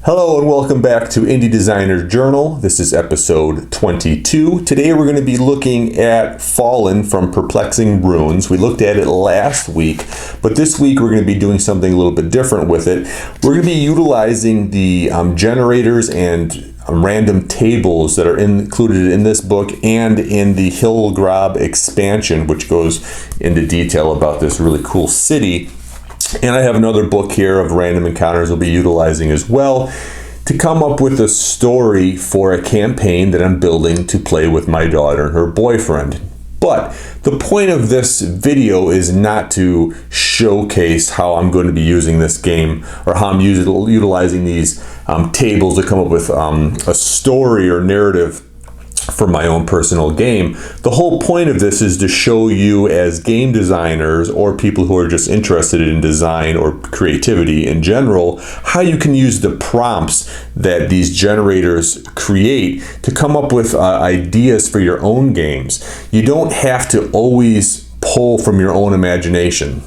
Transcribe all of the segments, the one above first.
Hello and welcome back to Indie Designer's Journal. This is episode 22. Today we're going to be looking at Fallen from Perplexing Runes. We looked at it last week, but this week we're going to be doing something a little bit different with it. We're going to be utilizing the generators and random tables that are included in this book and in the Hillgrab expansion, which goes into detail about this really cool city. And I have another book here of random encounters we'll be utilizing as well to come up with a story for a campaign that I'm building to play with my daughter and her boyfriend. But the point of this video is not to showcase how I'm going to be using this game or how I'm utilizing these tables to come up with a story or narrative for my own personal game. The whole point of this is to show you as game designers or people who are just interested in design or creativity in general, how you can use the prompts that these generators create to come up with ideas for your own games. You don't have to always pull from your own imagination.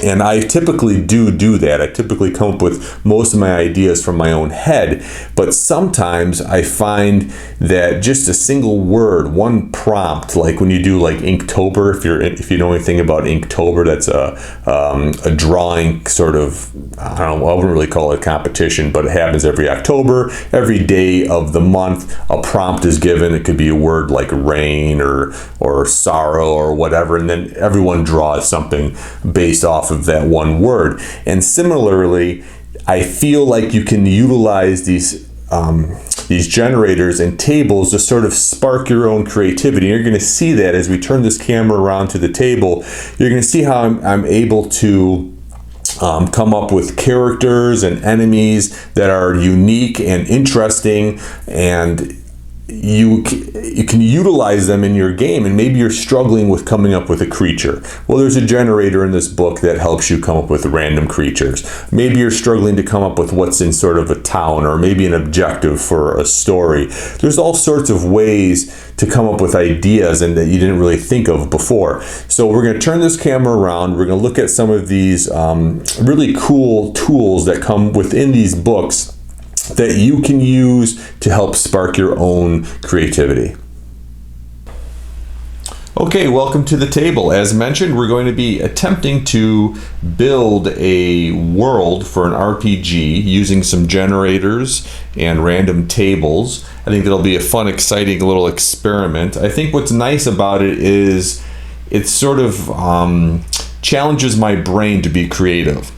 And I typically do that. I typically come up with most of my ideas from my own head, but sometimes I find that just a single word, one prompt, like when you do like Inktober, if you know anything about Inktober, that's a drawing sort of, I don't know, I wouldn't really call it a competition, but it happens every October. Every day of the month, a prompt is given. It could be a word like rain or sorrow or whatever, and then everyone draws something based off of that one word. And similarly, I feel like you can utilize these generators and tables to sort of spark your own creativity. You're going to see that as we turn this camera around to the table. You're going to see how I'm able to come up with characters and enemies that are unique and interesting, and you can utilize them in your game. And maybe you're struggling with coming up with a creature. Well, there's a generator in this book that helps you come up with random creatures. Maybe you're struggling to come up with what's in sort of a town or maybe an objective for a story. There's all sorts of ways to come up with ideas and that you didn't really think of before. So we're going to turn this camera around. We're going to look at some of these really cool tools that come within these books that you can use to help spark your own creativity. Okay, welcome to the table. As mentioned, we're going to be attempting to build a world for an RPG using some generators and random tables. I think that'll be a fun, exciting little experiment. I think what's nice about it is it sort of challenges my brain to be creative.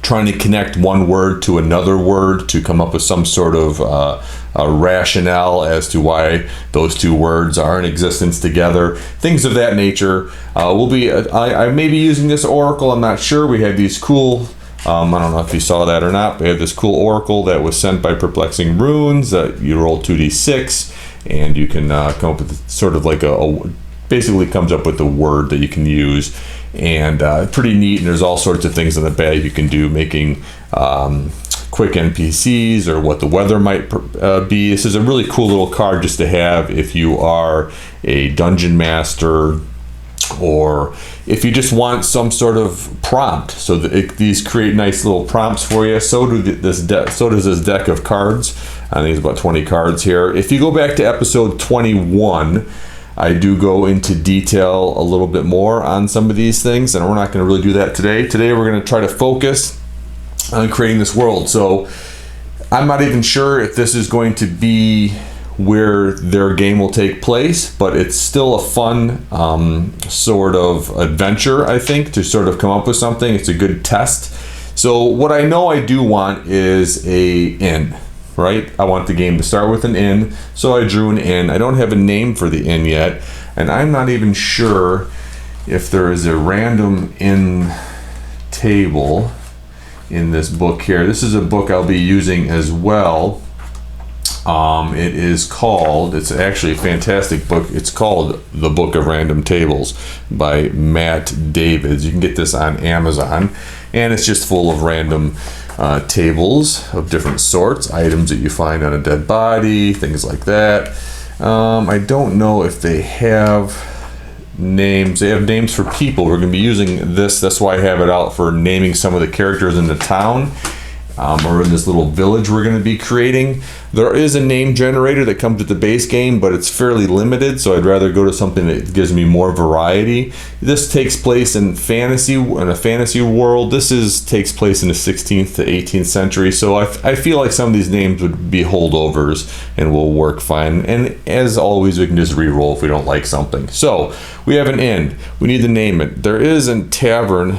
Trying to connect one word to another word to come up with some sort of a rationale as to why those two words are in existence together. Things of that nature. I may be using this oracle. I'm not sure. We have these cool, I don't know if you saw that or not. We have this cool oracle that was sent by Perplexing Runes that you roll 2d6 and you can come up with sort of like basically comes up with a word that you can use. And pretty neat, and there's all sorts of things in the bag you can do, making quick NPCs or what the weather might be. This is a really cool little card just to have if you are a dungeon master or if you just want some sort of prompt. So these create nice little prompts for you. So does this deck of cards. I think it's about 20 cards here. If you go back to episode 21, I do go into detail a little bit more on some of these things, and we're not going to really do that today. Today we're going to try to focus on creating this world. So I'm not even sure if this is going to be where their game will take place, but it's still a fun sort of adventure, I think, to sort of come up with something. It's a good test. So what I know I do want is an inn. Right? I want the game to start with an inn, so I drew an inn. I don't have a name for the inn yet, and I'm not even sure if there is a random inn table in this book here. This is a book I'll be using as well. It's actually a fantastic book. It's called The Book of Random Tables by Matt Davids. You can get this on Amazon, and it's just full of random tables of different sorts, items that you find on a dead body, things like that. I don't know if they have names. They have names for people. We're going to be using this. That's why I have it out for naming some of the characters in the town. or in this little village we're going to be creating. There is a name generator that comes with the base game, but it's fairly limited, so I'd rather go to something that gives me more variety. This takes place in a fantasy world. This takes place in the 16th to 18th century, so I feel like some of these names would be holdovers and will work fine. And as always, we can just re-roll if we don't like something. So we have an inn. We need to name it. There is a tavern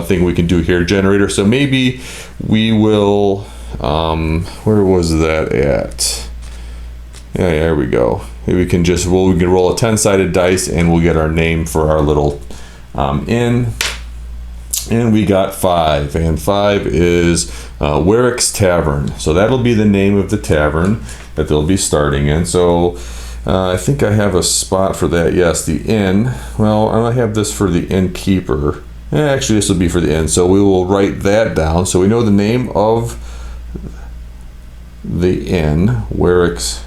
thing we can do here, generator. So maybe we will. Where was that at? Yeah, there we go. Maybe we can we can roll a 10-sided dice and we'll get our name for our little inn. And we got 5, and 5 is Warwick's Tavern. So that'll be the name of the tavern that they'll be starting in. So I think I have a spot for that. Yes, the inn. Well, I have this for the innkeeper. Actually, this will be for the inn. So we will write that down. So we know the name of the inn, Warwick's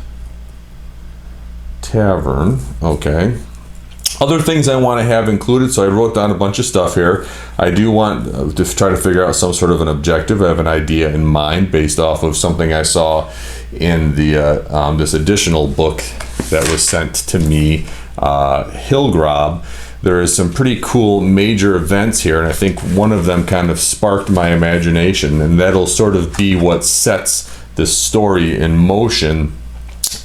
Tavern. Okay. Other things I want to have included, so I wrote down a bunch of stuff here. I do want to try to figure out some sort of an objective. I have an idea in mind based off of something I saw in the this additional book that was sent to me, Hillgrob. There is some pretty cool major events here, and I think one of them kind of sparked my imagination, and that'll sort of be what sets this story in motion,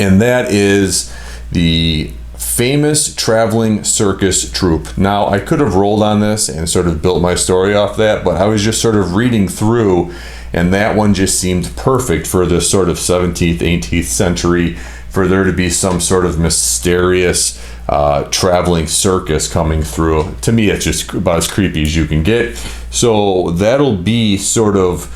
and that is the famous traveling circus troupe. Now, I could have rolled on this and sort of built my story off that, but I was just sort of reading through, and that one just seemed perfect for this sort of 17th, 18th century, for there to be some sort of mysterious traveling circus coming through. To me, it's just about as creepy as you can get. So that'll be sort of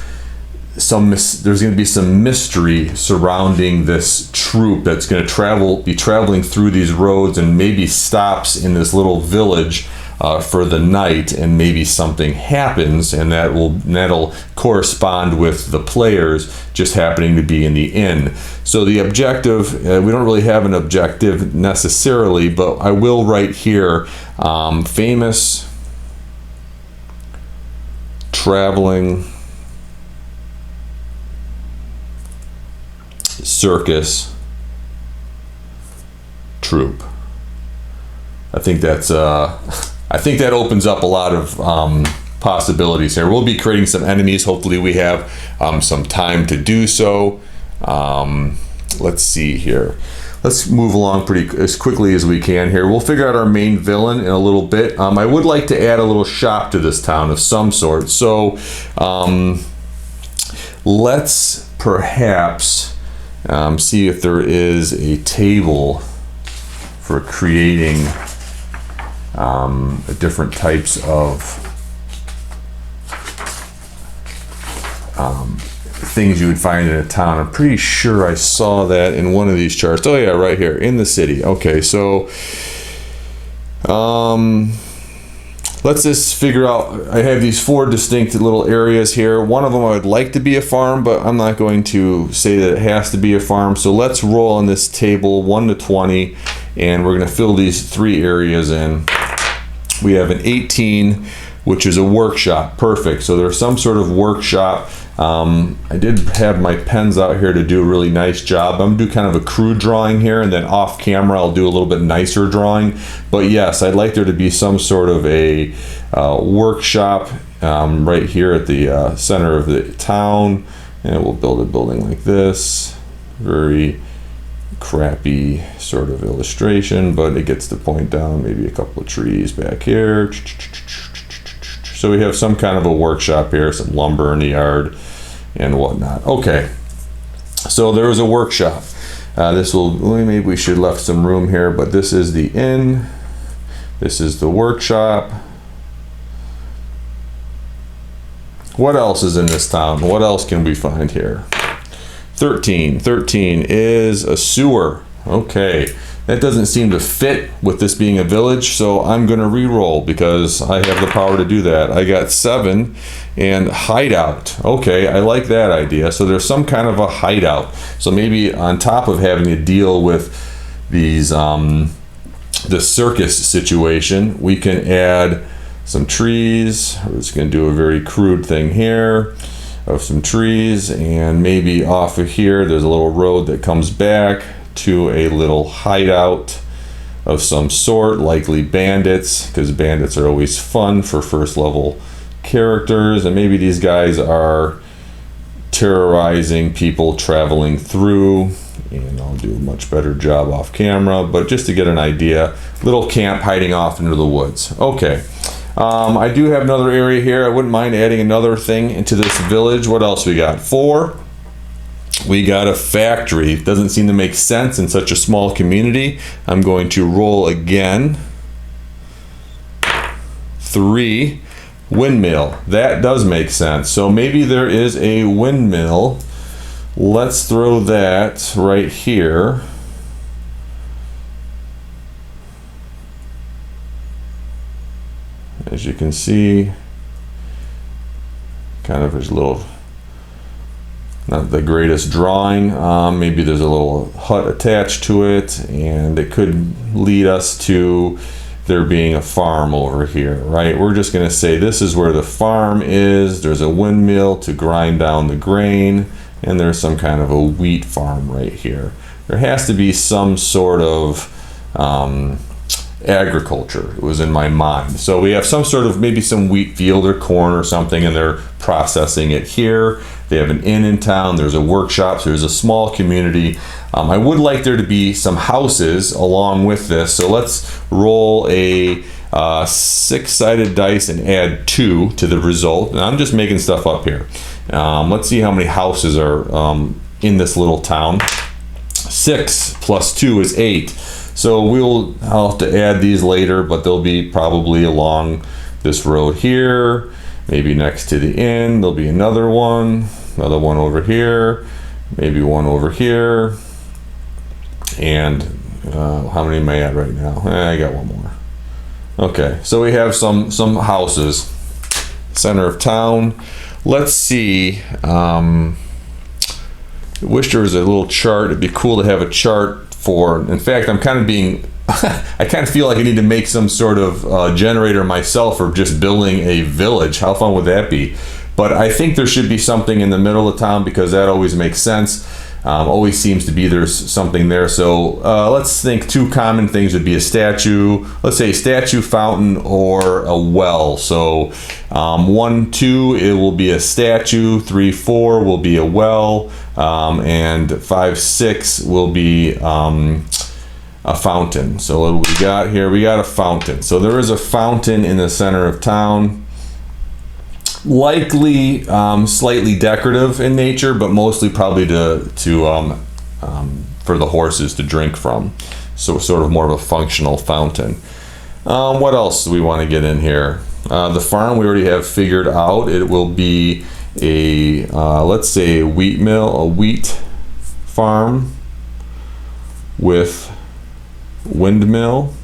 there's going to be some mystery surrounding this troupe that's going to be traveling through these roads, and maybe stops in this little village for the night, and maybe something happens, and that'll correspond with the players just happening to be in the inn. So the objective, we don't really have an objective necessarily, but I will write here, famous traveling circus troupe. I think that opens up a lot of possibilities here. We'll be creating some enemies. Hopefully we have some time to do so. Let's see here. Let's move along as quickly as we can here. We'll figure out our main villain in a little bit. I would like to add a little shop to this town of some sort. So let's perhaps see if there is a table for creating different types of things you would find in a town. I'm pretty sure I saw that in one of these charts. Oh yeah, right here in the city. Okay, so let's just figure out, I have these 4 distinct little areas here. One of them I would like to be a farm, but I'm not going to say that it has to be a farm. So let's roll on this table 1 to 20, and we're going to fill these 3 areas in. We have an 18, which is a workshop. Perfect. So there's some sort of workshop. I did have my pens out here to do a really nice job. I'm going to do kind of a crude drawing here, and then off camera I'll do a little bit nicer drawing. But yes, I'd like there to be some sort of a workshop right here at the center of the town. And we'll build a building like this. Very crappy sort of illustration, but it gets the point down. Maybe a couple of trees back here. So we have some kind of a workshop here, some lumber in the yard and whatnot. Okay, so there is a workshop. Maybe we should have left some room here, but this is the inn. This is the workshop. What else is in this town? What else can we find here? 13 is a sewer. Okay, that doesn't seem to fit with this being a village, so I'm going to re-roll because I have the power to do that. I got 7, and hideout. Okay, I like that idea. So there's some kind of a hideout. So maybe on top of having to deal with these the circus situation, we can add some trees. We're just going to do a very crude thing here. of some trees, and maybe off of here there's a little road that comes back to a little hideout of some sort, likely bandits, because bandits are always fun for first level characters, and maybe these guys are terrorizing people traveling through, and I'll do a much better job off camera, but just to get an idea, little camp hiding off into the woods. Okay, I do have another area here. I wouldn't mind adding another thing into this village. What else we got? 4. We got a factory. Doesn't seem to make sense in such a small community. I'm going to roll again. 3. Windmill. That does make sense. So maybe there is a windmill. Let's throw that right here. As you can see, kind of a little, not the greatest drawing. Maybe there's a little hut attached to it, and it could lead us to there being a farm over here, right? We're just going to say this is where the farm is. There's a windmill to grind down the grain, and there's some kind of a wheat farm right here. There has to be some sort of agriculture. It was in my mind. So we have some sort of, maybe some wheat field or corn or something, and they're processing it here. They have an inn in town. There's a workshop. So there's a small community. I would like there to be some houses along with this. So let's roll a 6-sided dice and add 2 to the result. And I'm just making stuff up here. Let's see how many houses are in this little town. 6 plus 2 is 8. So I'll have to add these later, but they'll be probably along this road here, maybe next to the inn. There'll be another one over here, maybe one over here. And how many am I at right now? I got one more. Okay, so we have some houses, center of town. Let's see. I wish there was a little chart. It'd be cool to have a chart for, in fact, I'm kind of being, I kind of feel like I need to make some sort of generator myself for just building a village. How fun would that be? But I think there should be something in the middle of town, because that always makes sense. Always seems to be there's something there. So let's think 2 common things would be a statue, let's say a statue, fountain, or a well. So 1, 2, it will be a statue. 3, 4 will be a well. And 5, 6 will be a fountain. So what do we got here? We got a fountain. So there is a fountain in the center of town. Likely slightly decorative in nature, but mostly probably for the horses to drink from. So sort of more of a functional fountain. What else do we want to get in here? The farm we already have figured out. It will be a let's say a wheat mill, a wheat farm with windmill.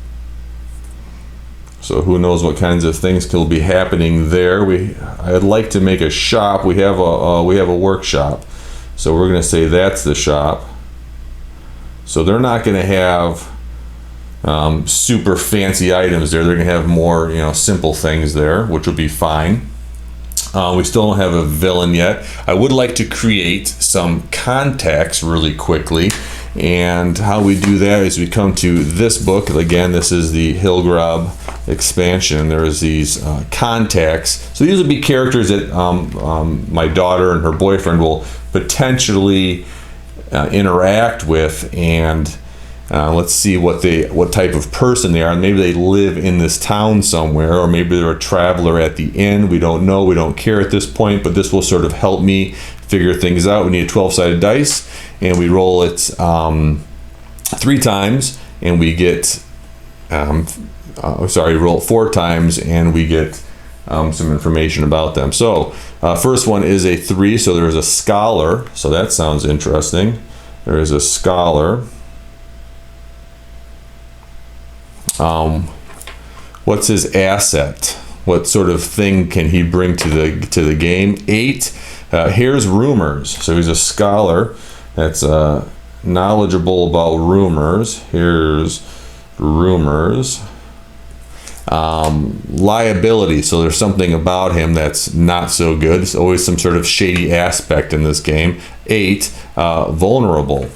So who knows what kinds of things could be happening there. I'd like to make a shop. We have a workshop, so we're going to say that's the shop. So they're not going to have super fancy items there. They're going to have more, simple things there, which would be fine. We still don't have a villain yet. I would like to create some contacts really quickly. And how we do that is we come to this book. Again, this is the Hillgrob expansion. There's these contacts. So these would be characters that my daughter and her boyfriend will potentially interact with, and let's see what type of person they are. Maybe they live in this town somewhere, or maybe they're a traveler at the inn. We don't know. We don't care at this point, but this will sort of help me figure things out. We need a 12-sided dice, and we roll it 3 times, and we get roll it 4 times, and we get some information about them. So first one is a 3, so there's a scholar, so that sounds interesting. There is a scholar. What's his asset? What sort of thing can he bring to the game? 8. Here's rumors. So he's a scholar that's knowledgeable about rumors. Here's rumors. Liability, so there's something about him that's not so good. There's always some sort of shady aspect in this game. 8, vulnerable.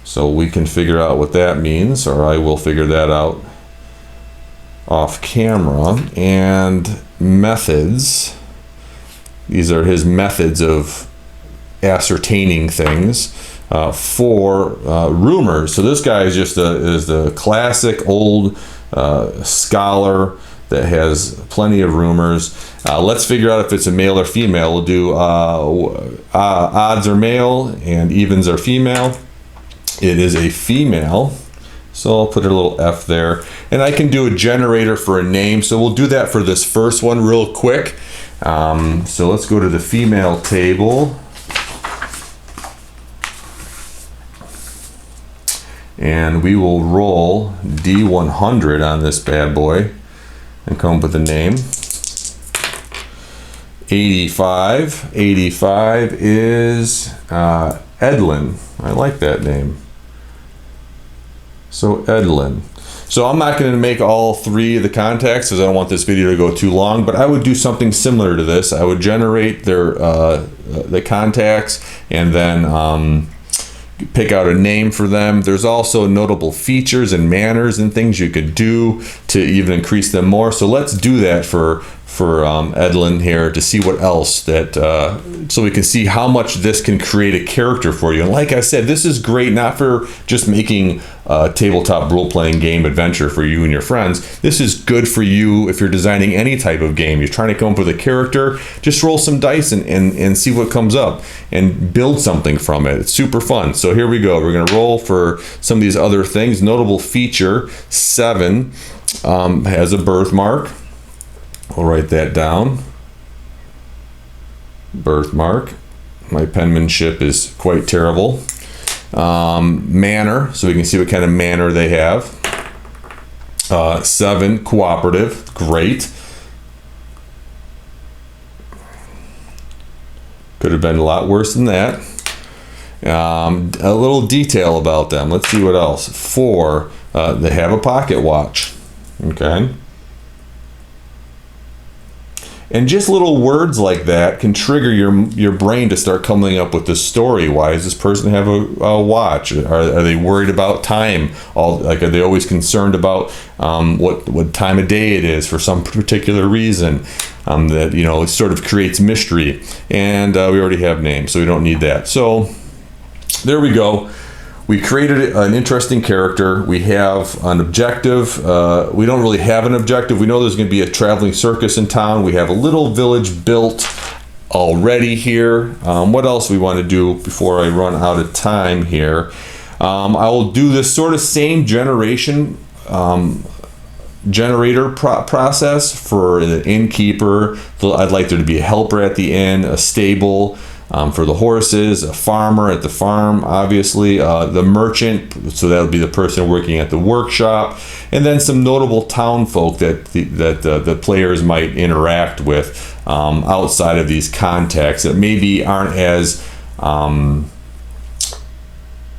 So we can figure out what that means, or I will figure that out off camera. And methods. These are his methods of ascertaining things. 4, rumors. So this guy is just is the classic old scholar that has plenty of rumors. Let's figure out if it's a male or female. We'll do odds are male and evens are female. It is a female, so I'll put a little F there. And I can do a generator for a name, so we'll do that for this first one real quick. So let's go to the female table. And we will roll D100 on this bad boy and come up with a name. 85. 85 is Edlin. I like that name. So Edlin. So I'm not going to make all 3 of the contacts because I don't want this video to go too long, but I would do something similar to this. I would generate their the contacts and then pick out a name for them. There's also notable features and manners and things you could do to even increase them more. So let's do that for Edlin here to see what else that so we can see how much this can create a character for you. And like I said, this is great not for just making a tabletop role-playing game adventure for you and your friends. This is good for you if you're designing any type of game. You're trying to come up with a character, just roll some dice and see what comes up and build something from it. It's super fun. So here we go. We're going to roll for some of these other things. Notable feature, 7 has a birthmark. I'll write that down. Birthmark. My penmanship is quite terrible. Manner, so we can see what kind of manner they have. 7, cooperative. Great. Could have been a lot worse than that. A little detail about them. Let's see what else. 4, they have a pocket watch. Okay. And just little words like that can trigger your brain to start coming up with this story. Why does this person have a watch? Are they worried about time? Are they always concerned about what time of day it is for some particular reason? That it sort of creates mystery. And we already have names, so we don't need that. So there we go. We created an interesting character. We have an objective. We don't really have an objective. We know there's going to be a traveling circus in town. We have a little village built already here. What else we want to do before I run out of time here? I will do this sort of same generator process for the innkeeper. I'd like there to be a helper at the inn, a stable, for the horses, a farmer at the farm, obviously, the merchant, so that would be the person working at the workshop, and then some notable town folk that the players might interact with outside of these contacts that maybe aren't as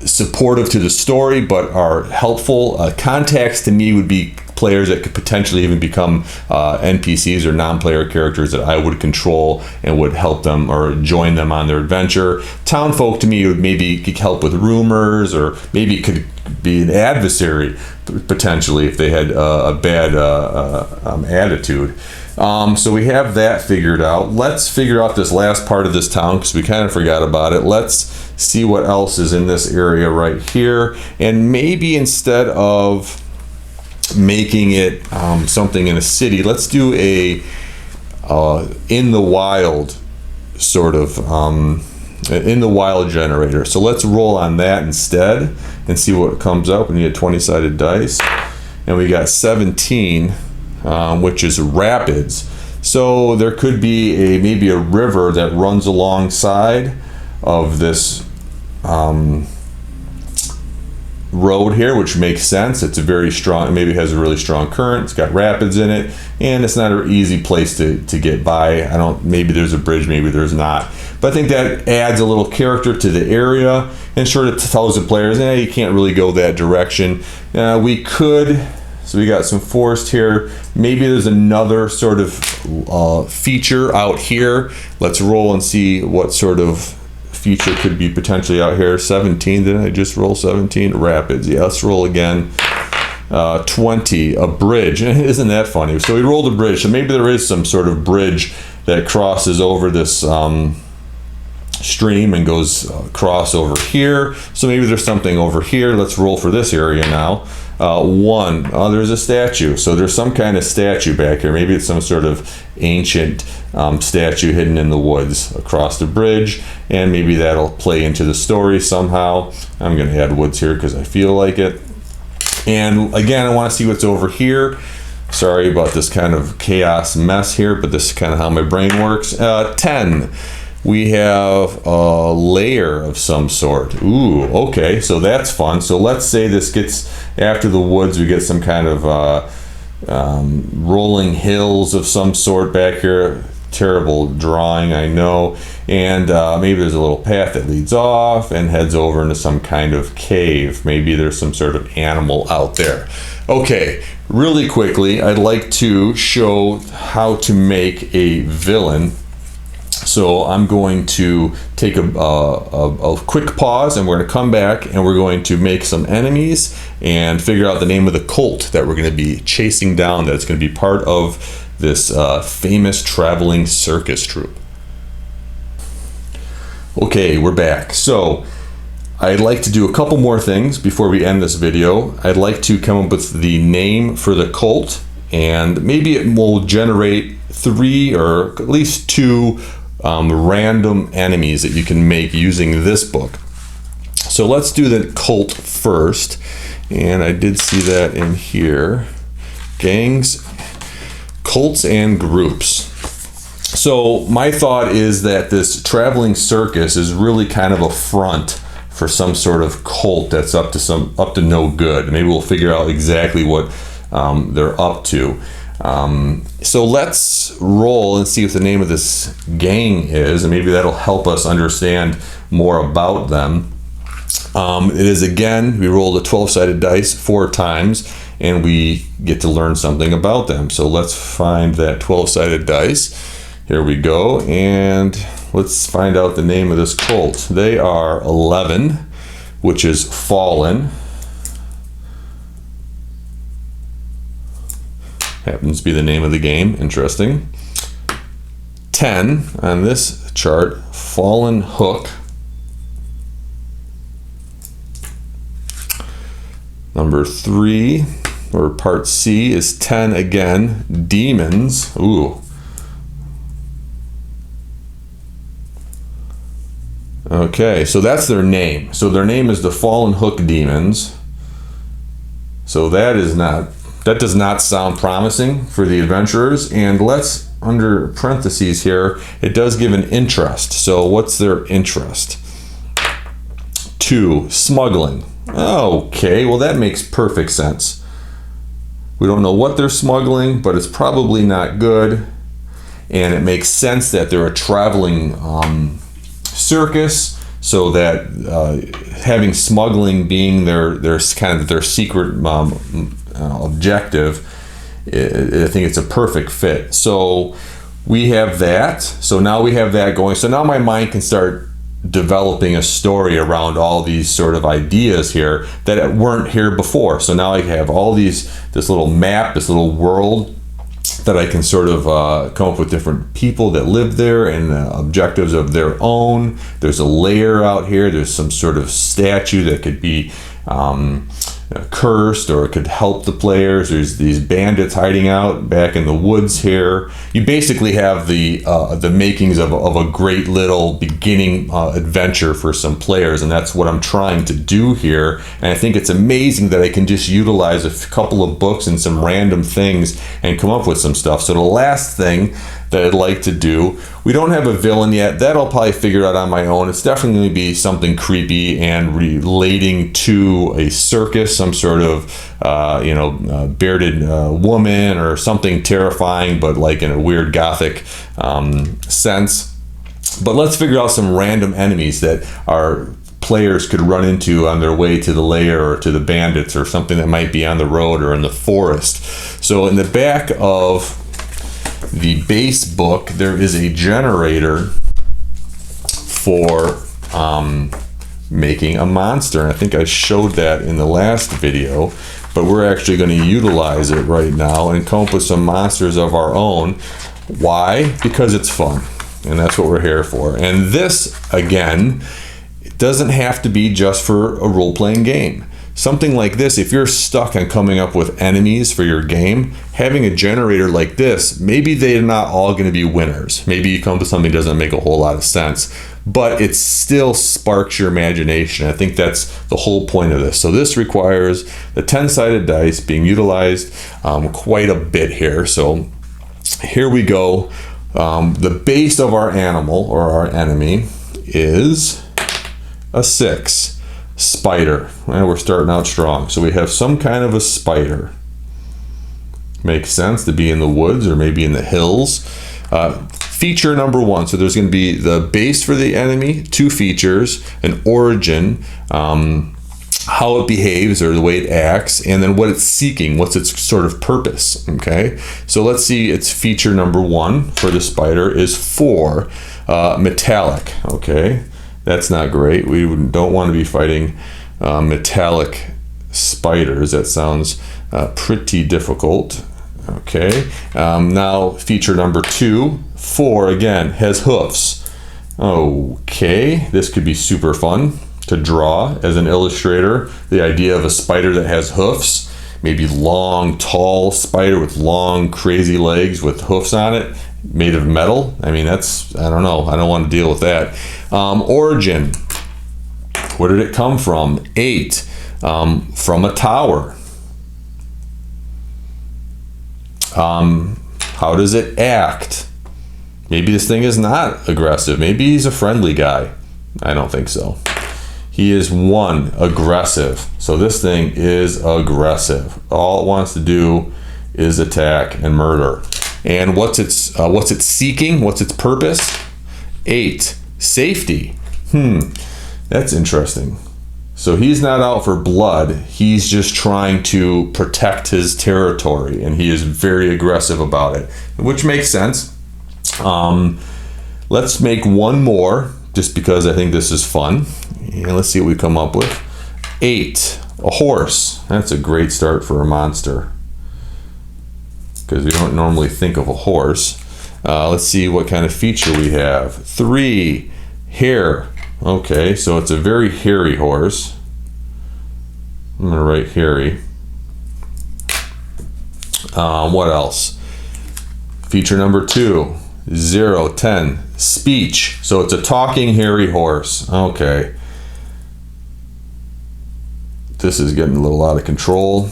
supportive to the story but are helpful. Contacts to me would be players that could potentially even become NPCs or non-player characters that I would control and would help them or join them on their adventure. Townfolk to me would maybe help with rumors, or maybe could be an adversary potentially if they had a bad attitude. So we have that figured out. Let's figure out this last part of this town because we kind of forgot about it. Let's see what else is in this area right here, and maybe instead of making it something in a city, let's do a in the wild sort of in the wild generator. So let's roll on that instead and see what comes up. We need a 20-sided dice, and we got 17, which is rapids. So there could be maybe a river that runs alongside of this road here, which makes sense. It's a very strong, maybe has a really strong current. It's got rapids in it, and it's not an easy place to get by. Maybe there's a bridge, maybe there's not. But I think that adds a little character to the area and sort of tells the players, you can't really go that direction. We could So we got some forest here. Maybe there's another sort of feature out here. Let's roll and see what sort of feature could be potentially out here. 17, did I just roll 17? Rapids, yeah, let's roll again. 20, a bridge. Isn't that funny? So we rolled a bridge, so maybe there is some sort of bridge that crosses over this stream and goes across over here. So maybe there's something over here. Let's roll for this area now. 1, there's a statue. So there's some kind of statue back here. Maybe it's some sort of ancient statue hidden in the woods across the bridge, and maybe that'll play into the story somehow. I'm going to add woods here because I feel like it. And again, I want to see what's over here. Sorry about this kind of chaos mess here, but this is kind of how my brain works. 10. We have a layer of some sort. Ooh, okay, so that's fun. So let's say this gets, after the woods, we get some kind of rolling hills of some sort back here. Terrible drawing, I know. And maybe there's a little path that leads off and heads over into some kind of cave. Maybe there's some sort of animal out there. Okay, really quickly, I'd like to show how to make a villain. So I'm going to take a quick pause, and we're going to come back and we're going to make some enemies and figure out the name of the cult that we're going to be chasing down, that's going to be part of this famous traveling circus troupe. Okay, we're back. So I'd like to do a couple more things before we end this video. I'd like to come up with the name for the cult, and maybe it will generate 3 or at least 2 random enemies that you can make using this book. So let's do the cult first, and I did see that in here. Gangs, cults, and groups. So my thought is that this traveling circus is really kind of a front for some sort of cult that's up to no good. Maybe we'll figure out exactly what they're up to. So let's roll and see what the name of this gang is, and maybe that'll help us understand more about them. It is, again, we rolled a 12-sided dice 4 times, and we get to learn something about them. So let's find that 12-sided dice. Here we go, and let's find out the name of this cult. They are 11, which is Fallen. Happens to be the name of the game. Interesting. 10 on this chart, Fallen Hook. Number 3, or part C, is 10 again, Demons. Ooh. Okay, so that's their name. So their name is the Fallen Hook Demons. So that does not sound promising for the adventurers. And let's, under parentheses here, it does give an interest. So what's their interest? 2, smuggling. Okay, well that makes perfect sense. We don't know what they're smuggling, but it's probably not good. And it makes sense that they're a traveling circus, so that having smuggling being their kind of their secret objective, I think it's a perfect fit. So we have that. So now we have that going. So now my mind can start developing a story around all these sort of ideas here that weren't here before. So now I have all this little map, this little world that I can sort of come up with different people that live there and objectives of their own. There's a layer out here. There's some sort of statue that could be cursed, or it could help the players. There's these bandits hiding out back in the woods here. You basically have the makings of a great little beginning adventure for some players, and that's what I'm trying to do here. And I think it's amazing that I can just utilize a couple of books and some random things and come up with some stuff. So the last thing that I'd like to do, we don't have a villain yet. That I'll probably figure out on my own. It's definitely going to be something creepy and relating to a circus, some sort of bearded woman or something terrifying, but like in a weird gothic sense. But let's figure out some random enemies that are players could run into on their way to the lair or to the bandits or something that might be on the road or in the forest. So in the back of the base book, there is a generator for making a monster. And I think I showed that in the last video, but we're actually going to utilize it right now and come up with some monsters of our own. Why? Because it's fun, and that's what we're here for. And this, again, it doesn't have to be just for a role-playing game. Something like this, if you're stuck on coming up with enemies for your game, having a generator like this, maybe they're not all going to be winners. Maybe you come to something that doesn't make a whole lot of sense, but it still sparks your imagination. I think that's the whole point of this. So this requires the 10-sided dice being utilized quite a bit here. So here we go. The base of our animal or our enemy is a 6. Spider. Well, we're starting out strong. So we have some kind of a spider. Makes sense to be in the woods or maybe in the hills. Feature number 1. So there's going to be the base for the enemy, 2 features, an origin, how it behaves or the way it acts, and then what it's seeking, what's its sort of purpose. Okay, so let's see. Its feature number 1 for the spider is 4 metallic. Okay, that's not great. We don't want to be fighting metallic spiders. That sounds pretty difficult. Okay, now feature number 2, 4 again, has hoofs. Okay, this could be super fun to draw as an illustrator. The idea of a spider that has hoofs, maybe long, tall spider with long, crazy legs with hoofs on it, made of metal. I mean, that's, I don't know. I don't want to deal with that. Origin. Where did it come from? 8. From a tower. How does it act? Maybe this thing is not aggressive. Maybe he's a friendly guy. I don't think so. He is 1, aggressive. So this thing is aggressive. All it wants to do is attack and murder. And what's its seeking? What's its purpose? 8, safety. That's interesting. So he's not out for blood. He's just trying to protect his territory, and he is very aggressive about it, which makes sense. Let's make one more, just because I think this is fun. And let's see what we come up with. 8, a horse. That's a great start for a monster, because we don't normally think of a horse. Let's see what kind of feature we have. 3, hair. Okay, so it's a very hairy horse. I'm gonna write hairy. What else? Feature number 2, 0, 10, speech. So it's a talking hairy horse. Okay. This is getting a little out of control.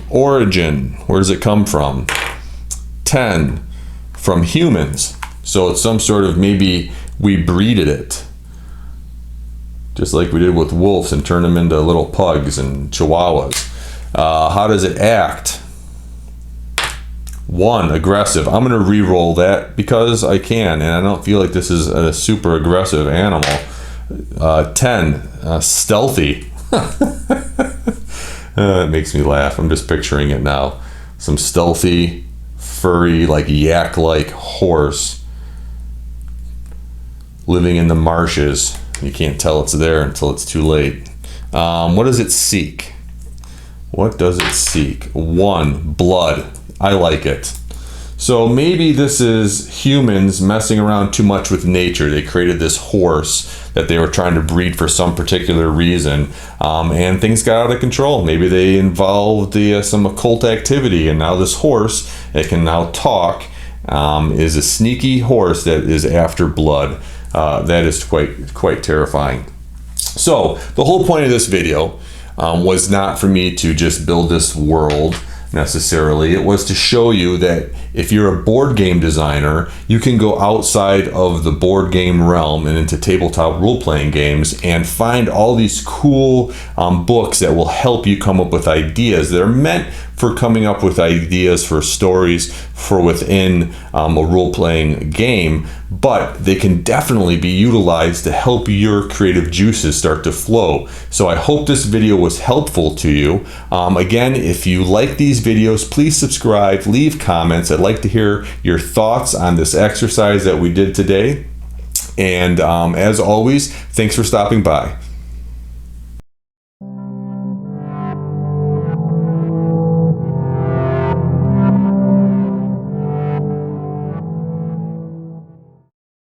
Origin, where does it come from? 10, from humans. So it's some sort of, maybe we breeded it, just like we did with wolves and turned them into little pugs and chihuahuas. How does it act? 1, aggressive. I'm going to re-roll that because I can, and I don't feel like this is a super aggressive animal. 10, stealthy. It makes me laugh. I'm just picturing it now. Some stealthy, furry, like yak-like horse living in the marshes. You can't tell it's there until it's too late. What does it seek? What does it seek? 1, blood. I like it. So maybe this is humans messing around too much with nature. They created this horse that they were trying to breed for some particular reason, and things got out of control. Maybe they involved some occult activity, and now this horse that can now talk is a sneaky horse that is after blood. That is quite terrifying. So the whole point of this video was not for me to just build this world necessarily. It was to show you that If you're a board game designer, you can go outside of the board game realm and into tabletop role-playing games and find all these cool books that will help you come up with ideas that are meant for coming up with ideas for stories for within a role-playing game, but they can definitely be utilized to help your creative juices start to flow. So I hope this video was helpful to you. Again, if you like these videos, please subscribe, leave comments. I'd like to hear your thoughts on this exercise that we did today. And as always, thanks for stopping by.